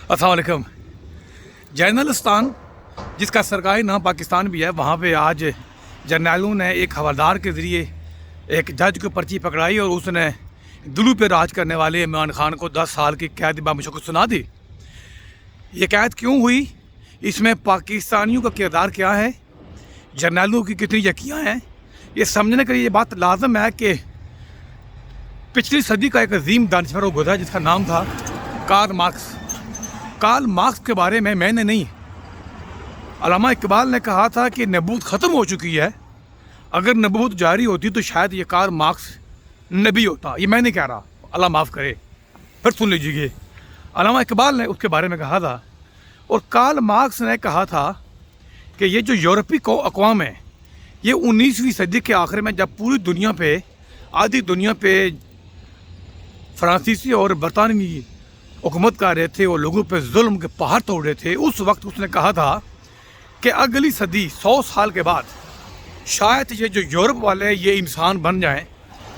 अस्सलाम वालेकुम। जर्नलिस्तान, जिसका सरकारी नाम पाकिस्तान भी है, वहाँ पे आज जर्नैलों ने एक हवलदार के ज़रिए एक जज को पर्ची पकड़ाई और उसने दिल्ली पे राज करने वाले इमरान खान को 10 साल की कैद बामुशक्कत सुना दी। ये कैद क्यों हुई, इसमें पाकिस्तानियों का किरदार क्या है, जर्नैलों की कितनी यकियाँ हैं, ये समझने के लिए ये बात लाजम है कि पिछली सदी का एक अजीम दानिशवर गुजरा जिसका नाम था कार्ल मार्क्स। कार्ल मार्क्स के बारे में मैंने नहीं, अल्लामा इकबाल ने कहा था कि नबूवत ख़त्म हो चुकी है, अगर नबूवत जारी होती तो शायद ये कार्ल मार्क्स नबी होता। ये मैं नहीं कह रहा, अल्लाह माफ़ करे, फिर सुन लीजिए। अल्लामा इकबाल ने उसके बारे में कहा था। और कार्ल मार्क्स ने कहा था कि ये जो यूरोपीय अक़वाम है, ये 19वीं सदी के आखिर में जब पूरी दुनिया पे, आधी दुनिया पे फ्रांसीसी और बरतानवी हुकूमत कर रहे थे और लोगों पे जुल्म के पहाड़ तोड़ रहे थे, उस वक्त उसने कहा था कि अगली सदी 100 साल के बाद शायद ये जो यूरोप वाले ये इंसान बन जाएं,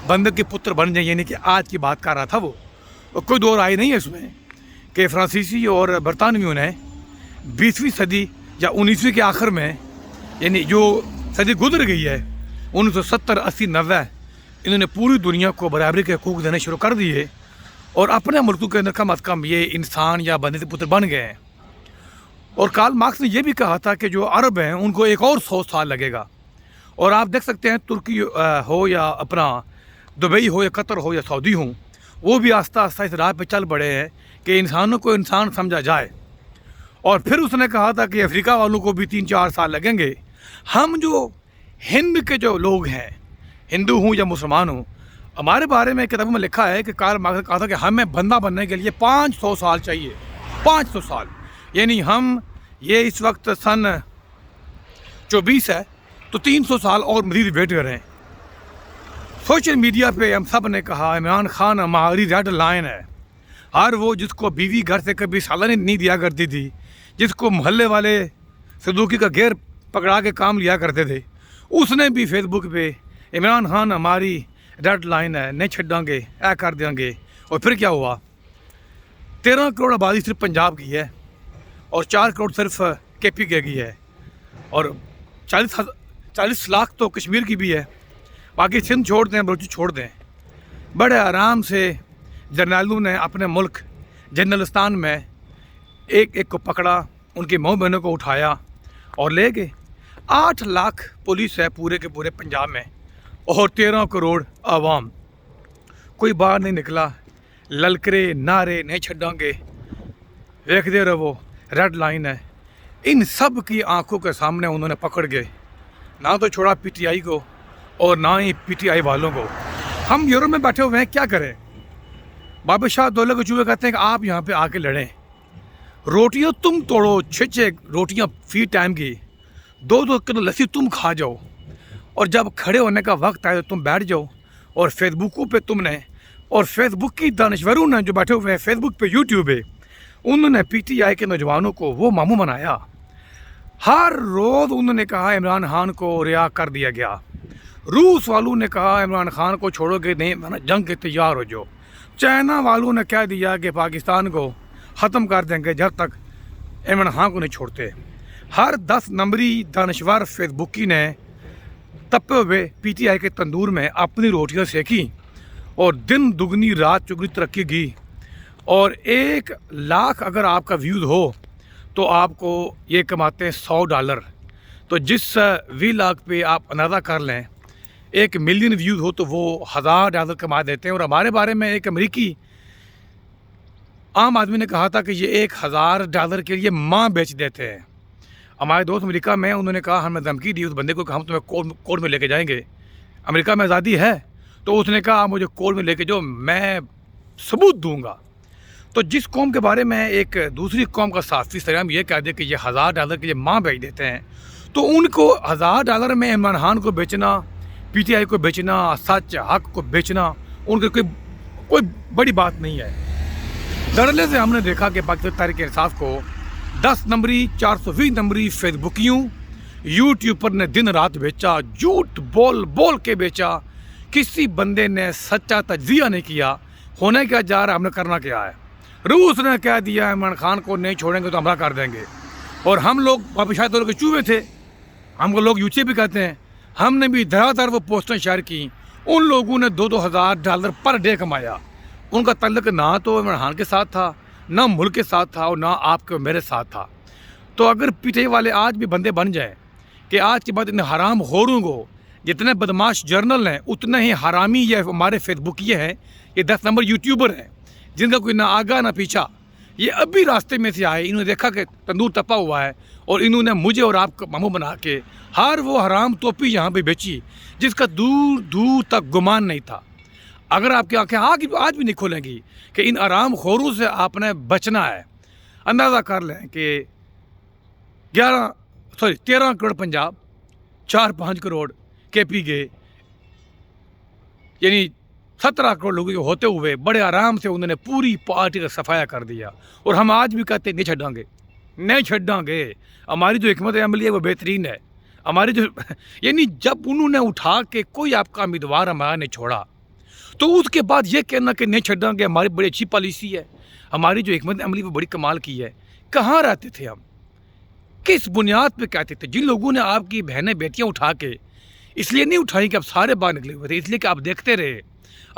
बंदर के पुत्र बन जाएं, यानी कि आज की बात कर रहा था वो। और कोई दो राय नहीं है इसमें कि फ्रांसीसी और बरतानवियों ने 20वीं सदी या 19वीं के आखिर में, यानी जो सदी गुजर गई है 1970, 80, 90, इन्होंने पूरी दुनिया को बराबरी के हकूक़ देने शुरू कर दिए और अपने मुल्कों के अंदर कम अज़ कम ये इंसान या बंदे के पुत्र बन गए हैं। और कार्ल मार्क्स ने यह भी कहा था कि जो अरब हैं उनको एक और 100 साल लगेगा। और आप देख सकते हैं तुर्की हो या अपना दुबई हो या कतर हो या सऊदी हो, वो भी आस्ता आस्ता इस राह पे चल पड़े हैं कि इंसानों को इंसान समझा जाए। और फिर उसने कहा था कि अफ्रीका वालों को भी 3-4 साल लगेंगे। हम जो हिंद के जो लोग हैं, हिंदू हूँ या मुसलमान हूँ, हमारे बारे में किताबों में लिखा है कि कार्ल मार्क्स ने कहा था कि हमें बंदा बनने के लिए 500 साल चाहिए, 500 साल। यानी हम ये इस वक्त सन 24 है तो 300 साल और मज़ीद वेट कर रहे हैं। सोशल मीडिया पे हम सब ने कहा इमरान खान हमारी रेड लाइन है। हर वो जिसको बीवी घर से कभी सालानी नहीं दिया करती थी, जिसको मोहल्ले वाले सदूकी का घेर पकड़ा के काम लिया करते थे, उसने भी फेसबुक पे इमरान खान हमारी रेड लाइन है, नहीं छड़ांगे, ऐ कर देंगे। और फिर क्या हुआ, 13 करोड़ आबादी सिर्फ पंजाब की है और 4 करोड़ सिर्फ KP की है और 40 लाख तो कश्मीर की भी है। बाकी सिंध छोड़ दें, बलूच छोड़ दें। बड़े आराम से जर्नैलों ने अपने मुल्क जर्नलिस्तान में एक एक को पकड़ा, उनके माँ बहनों को उठाया और ले गए। 8 लाख पुलिस है पूरे के पूरे पंजाब में और 13 करोड़ आवाम, कोई बाहर नहीं निकला। ललकरे नारे नहीं छड़ांगे, देखते रहो, रेड लाइन है। इन सब की आंखों के सामने उन्होंने पकड़ गए, ना तो छोड़ा PTI को और ना ही PTI वालों को। हम यूरोप में बैठे हुए हैं, क्या करें। बाबा शाह दौलत के चूहे कहते हैं कि आप यहाँ पे आके लड़ें, रोटियाँ तुम तोड़ो, 6-6 रोटियाँ फी टाइम की, 2-2 किलो लस्सी तुम खा जाओ, और जब खड़े होने का वक्त आए तो तुम बैठ जाओ। और फेसबुकों पे तुमने, और फेसबुक की दानिशवरों ने जो बैठे हुए हैं फेसबुक पे, यूट्यूब पे, उन्होंने PTI के नौजवानों को वो मामू बनाया। हर रोज़ उन्होंने कहा इमरान खान को रिहा कर दिया गया। रूस वालों ने कहा इमरान खान को छोड़ोगे नहीं, जंग के तैयार हो जाओ। चाइना वालों ने कह दिया कि पाकिस्तान को ख़त्म कर देंगे जब तक इमरान खान को नहीं छोड़ते। हर 10 नंबरी दानिशवर फेसबुकी ने तपे हुए PTI के तंदूर में अपनी रोटियां सेकी और दिन दुगनी रात चुगनी तरक्की की। और 1 लाख अगर आपका व्यूज़ हो तो आपको ये कमाते हैं $100। तो जिस 20 लाख पे आप अंदाज़ा कर लें 1 मिलियन व्यूज़ हो तो वो $1000 कमा देते हैं। और हमारे बारे में एक अमेरिकी आम आदमी ने कहा था कि ये $1000 के लिए माँ बेच देते हैं। हमारे दोस्त अमेरिका में, उन्होंने कहा, हमें धमकी दी उस बंदे को कि हम तुम्हें कोर्ट में लेके जाएंगे। अमेरिका में आज़ादी है, तो उसने कहा मुझे कोर्ट में लेके जाओ, मैं सबूत दूंगा। तो जिस कौम के बारे में एक दूसरी कौम का साफ़ी सलाम ये कह दे कि ये $1000 के लिए माँ बेच देते हैं, तो उनको $1000 में इमरान खान को बेचना, PTI को बेचना, सच हक को बेचना उनके कोई बड़ी बात नहीं है। धड़ल्ले से हमने देखा कि पाकिस्तान तहरीक इंसाफ को 10 नंबरी 420 नंबरी फेसबुकियों यूट्यूबर ने दिन रात बेचा, झूठ बोल बोल के बेचा। किसी बंदे ने सच्चा तजिया नहीं किया। होने क्या जा रहा है, हमने करना क्या है। रूस ने कह दिया इमरान खान को नहीं छोड़ेंगे तो हमला कर देंगे। और हम लोग वहाँ शायद के चूहे थे, हमको लोग यूचे भी कहते हैं, हमने भी धड़ाधड़ वो पोस्टें शेयर की। उन लोगों ने $2,000 पर डे कमाया। उनका तल्लक ना तो इमरान खान के साथ था, ना मुल्क के साथ था, और ना आपके और मेरे साथ था। तो अगर पीटीआई वाले आज भी बंदे बन जाएं कि आज के बाद इन हराम खोरों को, जितने बदमाश जर्नल हैं उतने ही हरामी ये हमारे फेसबुकिए हैं, ये 10 नंबर यूट्यूबर हैं जिनका कोई ना आगा ना पीछा, ये अभी रास्ते में से आए, इन्होंने देखा कि तंदूर तपा हुआ है और इन्होंने मुझे और आपको मामू बना के हर वो हराम टोपी यहाँ पे बेची जिसका दूर दूर तक गुमान नहीं था। अगर आपकी आंखें आज भी नहीं खोलेंगी कि इन आराम खोरों से आपने बचना है। अंदाज़ा कर लें कि 13 करोड़ पंजाब, 4-5 करोड़ केपी के, यानी 17 करोड़ लोगों के होते हुए बड़े आराम से उन्होंने पूरी पार्टी का सफाया कर दिया। और हम आज भी कहते नहीं छड़ांगे, नहीं छड़ांगे। हमारी जो हिकमत अमली है वो बेहतरीन है। हमारी जो यानी जब उन्होंने उठा के कोई आपका उम्मीदवार हमारा नहीं छोड़ा, तो उसके बाद ये कहना कि नहीं छड़ांगे हमारी बड़ी अच्छी पॉलिसी है। हमारी जो हिकमत अमली वो बड़ी कमाल की है। कहाँ रहते थे हम, किस बुनियाद पे कहते थे? जिन लोगों ने आपकी बहनें बेटियां उठा के इसलिए नहीं उठाई कि आप सारे बाहर निकले हुए थे, इसलिए कि आप देखते रहे,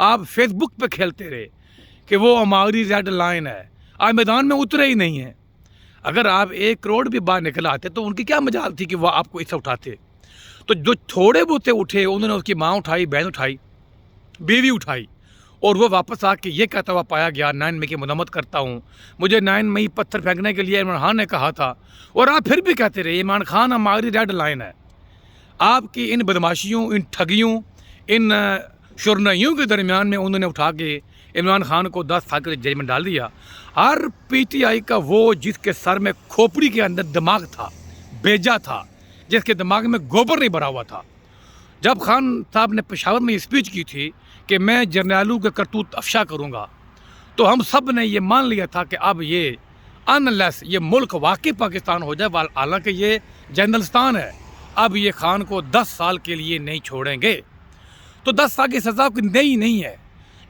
आप फेसबुक पे खेलते रहे कि वो हमारी रेड लाइन है, आप मैदान में उतरे ही नहीं हैं। अगर आप 1 करोड़ भी बाहर निकल आते तो उनकी क्या मजाल थी कि वह आपको इससे उठाते? तो जो थोड़े बहुते उठे उन्होंने उसकी माँ उठाई, बहन उठाई, बीवी उठाई, और वो वापस आके ये कहता हुआ पाया गया 9 मई की मजम्मत करता हूँ, मुझे 9 मई पत्थर फेंकने के लिए इमरान खान ने कहा था। और आप फिर भी कहते रहे इमरान खान हमारी रेड लाइन है। आपकी इन बदमाशियों, इन ठगियों, इन शुरनइयों के दरमियान में उन्होंने उठा के इमरान खान को 10 साल के जेल में डाल दिया। हर पीटीआई का वो जिसके सर में खोपड़ी के अंदर दिमाग था, बेजा था, जिसके दिमाग में गोबर नहीं भरा हुआ था, जब खान साहब ने पेशावर में स्पीच की थी कि मैं जर्नैलों के करतूत अफशा करूँगा, तो हम सब ने ये मान लिया था कि अब ये अनलेस ये मुल्क वाकई पाकिस्तान हो जाए, हालांकि ये जर्नलिस्तान है, अब ये खान को 10 साल के लिए नहीं छोड़ेंगे। तो 10 साल की सज़ा कोई नई नहीं है।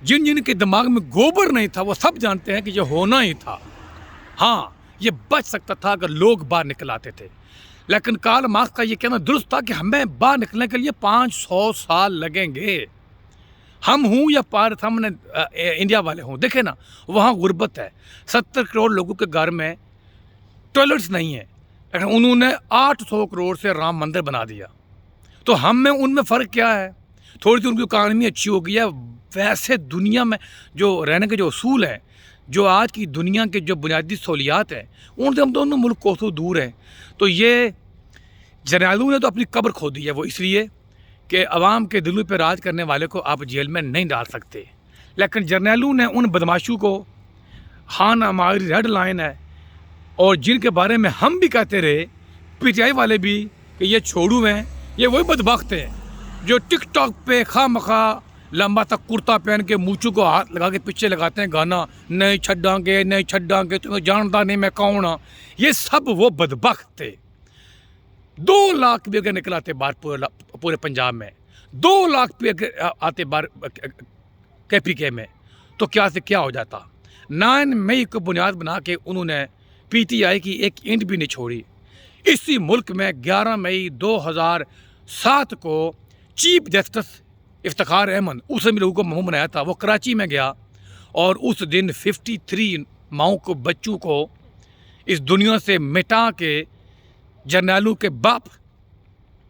जिन जिन के दिमाग में गोबर नहीं था वो सब जानते हैं कि ये होना ही था। हाँ, ये बच सकता था अगर लोग बाहर निकल आते थे, लेकिन कार्ल मार्क्स का ये कहना दुरुस्त था कि हमें बाहर निकलने के लिए 500 साल लगेंगे। हम हूँ या भारत, हमने इंडिया वाले हों, देखे ना वहाँ गुर्बत है, 70 करोड़ लोगों के घर में टॉयलेट्स नहीं है, लेकिन उन्होंने 800 करोड़ से राम मंदिर बना दिया। तो हम में उनमें फ़र्क क्या है? थोड़ी सी उनकी इकानमी अच्छी हो गई है। वैसे दुनिया में जो रहने के जो असूल हैं, जो आज की दुनिया के जो बुनियादी सहूलियात हैं, उनसे हम दोनों मुल्क कोसों दूर हैं। तो ये जर्नैलों ने तो अपनी कब्र खो दी है, वो इसलिए कि अवाम के दिलों पर राज करने वाले को आप जेल में नहीं डाल सकते। लेकिन जर्नैलों ने उन बदमाशों को, खान हमारी रेड लाइन है, और जिनके बारे में हम भी कहते रहे, पीटीआई वाले भी, कि ये छोड़ू हैं, ये वही बदबख्त हैं जो टिकटॉक पे खामखा लंबा तक कुर्ता पहन के मूँछों को हाथ लगा के पीछे लगाते हैं गाना, नहीं छड्डांगे नहीं छड्डांगे, तुम्हें जानता नहीं मैं कौन हाँ। ये सब वो बदबख्त थे। 2 लाख भी अगर निकलाते बाहर पूरे पंजाब में, 2 लाख भी अगर आते बाहर KPK में, तो क्या से क्या हो जाता। 9 मई को बुनियाद बना के उन्होंने पीटीआई की एक इंट भी नहीं छोड़ी। इसी मुल्क में 11 मई 2007 को चीफ जस्टिस इफ्तिखार अहमद, उसने भी लोगों को मुँह बनाया था, वो कराची में गया और उस दिन 53 माओं को, बच्चों को इस दुनिया से मिटा के जर्नैलों के बाप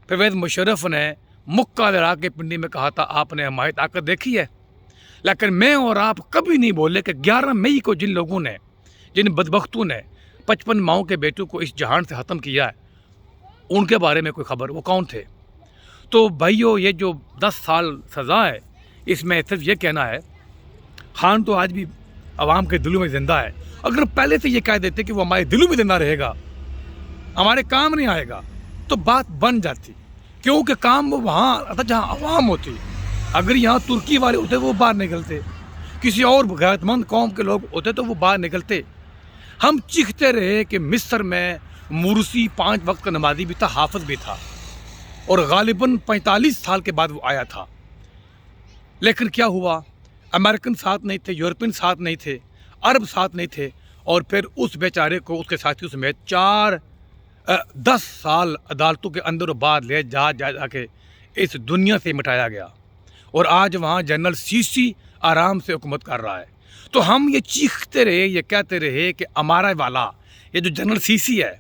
परवेज़ मुशर्रफ ने मुक्का लड़ा के पिंडी में कहा था आपने हमारी ताकत देखी है। लेकिन मैं और आप कभी नहीं बोले कि 11 मई को जिन लोगों ने, जिन बदबख्तों ने 55 माओं के बेटों को इस जहान से ख़त्म किया है, उनके बारे में कोई खबर, वो कौन थे? तो भाइयों, ये जो 10 साल सज़ा है, इसमें सिर्फ ये कहना है, खान तो आज भी आवाम के दिलों में ज़िंदा है। अगर पहले से ये कह देते कि वो हमारे दिलों में ज़िंदा रहेगा, हमारे काम नहीं आएगा, तो बात बन जाती, क्योंकि काम वो वहाँ आता जहाँ आवाम होती। अगर यहाँ तुर्की वाले होते वो बाहर निकलते, किसी और गैरतमंद कौम के लोग होते तो वो बाहर निकलते। हम चीखते रहे कि मिस्र में मुर्सी 5 वक्त का नमाजी भी था, हाफिज भी था, और गालिबन 45 साल के बाद वो आया था। लेकिन क्या हुआ? अमेरिकन साथ नहीं थे, यूरोपियन साथ नहीं थे, अरब साथ नहीं थे, और फिर उस बेचारे को उसके साथियों समेत 10 साल अदालतों के अंदर बाद ले जा के इस दुनिया से मिटाया गया, और आज वहाँ जनरल सीसी आराम से हुकूमत कर रहा है। तो हम ये चीखते रहे, ये कहते रहे कि हमारा वाला ये जो जनरल सीसी है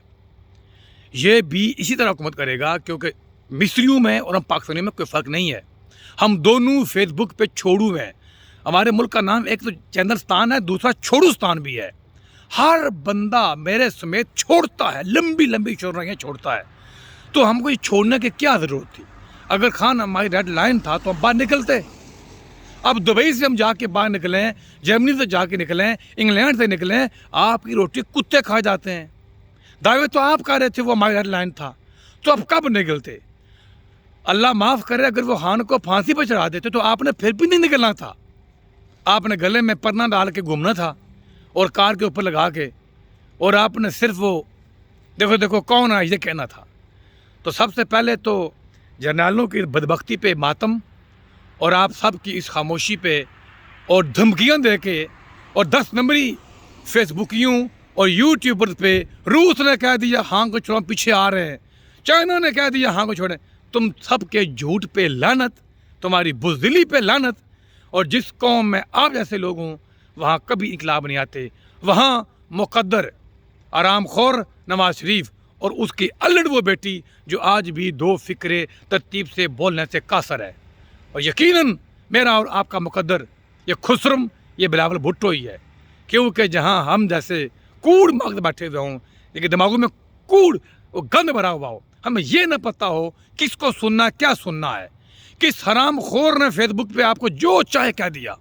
ये भी इसी तरह हुकूमत करेगा, क्योंकि मिस्रियों में और हम पाकिस्तानियों में कोई फ़र्क नहीं है। हम दोनों फेसबुक पे छोड़ू हैं। हमारे मुल्क का नाम एक तो चंदरस्तान है, दूसरा छोड़ूस्तान भी है। हर बंदा मेरे समेत छोड़ता है, लंबी लंबी चौड़ाइयाँ छोड़ता है। तो हमको ये छोड़ने की क्या ज़रूरत थी? अगर खान हमारी रेड लाइन था तो हम बाहर निकलते। अब दुबई से हम जाके बाहर निकलें, जर्मनी से जाके निकलें, इंग्लैंड से निकलें, आपकी रोटी कुत्ते खा जाते हैं। दावे तो आप कह रहे थे वो हमारी रेड लाइन था, तो अब कब निकलते? अल्लाह माफ़ करे, अगर वो खान को फांसी पर चढ़ा देते तो आपने फिर भी नहीं निकलना था। आपने गले में परना डाल के घूमना था और कार के ऊपर लगा के, और आपने सिर्फ वो देखो देखो कौन है ये कहना था। तो सबसे पहले तो जर्नलों की बदबख्ती पे मातम, और आप सब की इस खामोशी पे और धमकियाँ दे के, और 10 नंबरी फेसबुकियों और यूट्यूबर पे रूस ने कह दिया हाँ को छोड़ो, पीछे आ रहे हैं, चाइना ने कह दिया हाँ को छोड़ें। तुम सब के झूठ पे लानत, तुम्हारी बुज़दिली पे लानत। और जिस कौम में आप जैसे लोग हों वहाँ कभी इनकलाब नहीं आते। वहाँ मुक़द्दर आरामखोर नवाज शरीफ और उसकी अल्लड़ वो बेटी जो आज भी दो फिक्रे तरतीब से बोलने से कासर है। और यकीनन मेरा और आपका मुक़द्दर ये खुसरम, ये बिलावल भुट्टो ही है, क्योंकि जहाँ हम जैसे कूड़ मगज बैठे हुए हों, लेकिन दिमागों में कूड़ और गंद भरा हुआ हो, हमें ये न पता हो किसको सुनना क्या सुनना है। किस हराम खोर ने फेसबुक पे आपको जो चाहे कह दिया।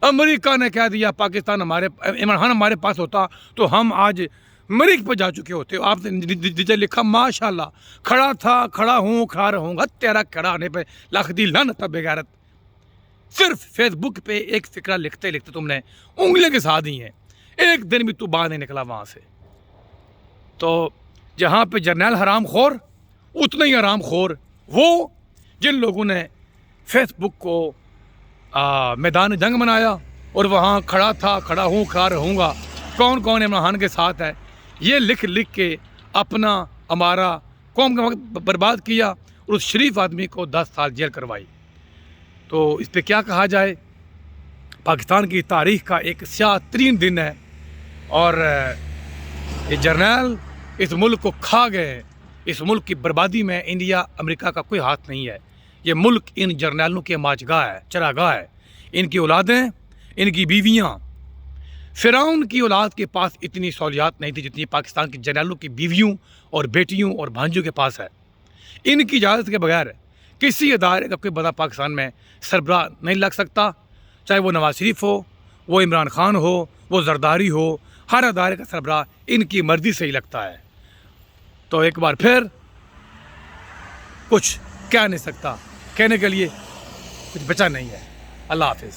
अमेरिका ने कह दिया पाकिस्तान हमारे, इमरान खान हमारे पास होता तो हम आज मरीख पर जा चुके होते। आपने नीचे लिखा माशाल्लाह, खड़ा था खड़ा हूँ खड़ा रहूँगा, तेरा खड़ा होने पे लाख दी लानत बेगैरत। सिर्फ फेसबुक पे एक फिक्रा लिखते लिखते तुमने उंगलियां घिसा दी हैं, एक दिन भी तू बाहर नहीं निकला वहाँ से। तो जहाँ पे जर्नल हराम खोर, उतना ही हराम खोर वो जिन लोगों ने फेसबुक को मैदान जंग बनाया और वहाँ खड़ा था खड़ा हूँ खड़ा रहूँगा, कौन कौन इमरान खान के साथ है, ये लिख लिख के अपना हमारा कौम का वक्त बर्बाद किया और उस शरीफ आदमी को 10 साल जेल करवाई। तो इस पर क्या कहा जाए? पाकिस्तान की तारीख़ का एक स्याह तरीन दिन है, और ये जर्नल इस मुल्क को खा गए। इस मुल्क की बर्बादी में इंडिया अमेरिका का कोई हाथ नहीं है। ये मुल्क इन जर्नलों के माचगाह है, चरागाह है। इनकी औलादें, इनकी बीवियाँ, फ़िरौन की औलाद के पास इतनी सहूलियात नहीं थी जितनी पाकिस्तान के जर्नलों की बीवियों और बेटियों और भांजियों के पास है। इनकी इजाज़त के बगैर किसी अदारे का कोई बड़ा पाकिस्तान में सरबराह नहीं लग सकता, चाहे वो नवाज शरीफ हो, वो इमरान खान हो, वो जरदारी हो, हर अदारे का सरबराह इनकी मर्ज़ी से ही लगता है। तो एक बार फिर कुछ कह नहीं सकता, कहने के लिए कुछ बचा नहीं है। अल्लाह हाफिज़।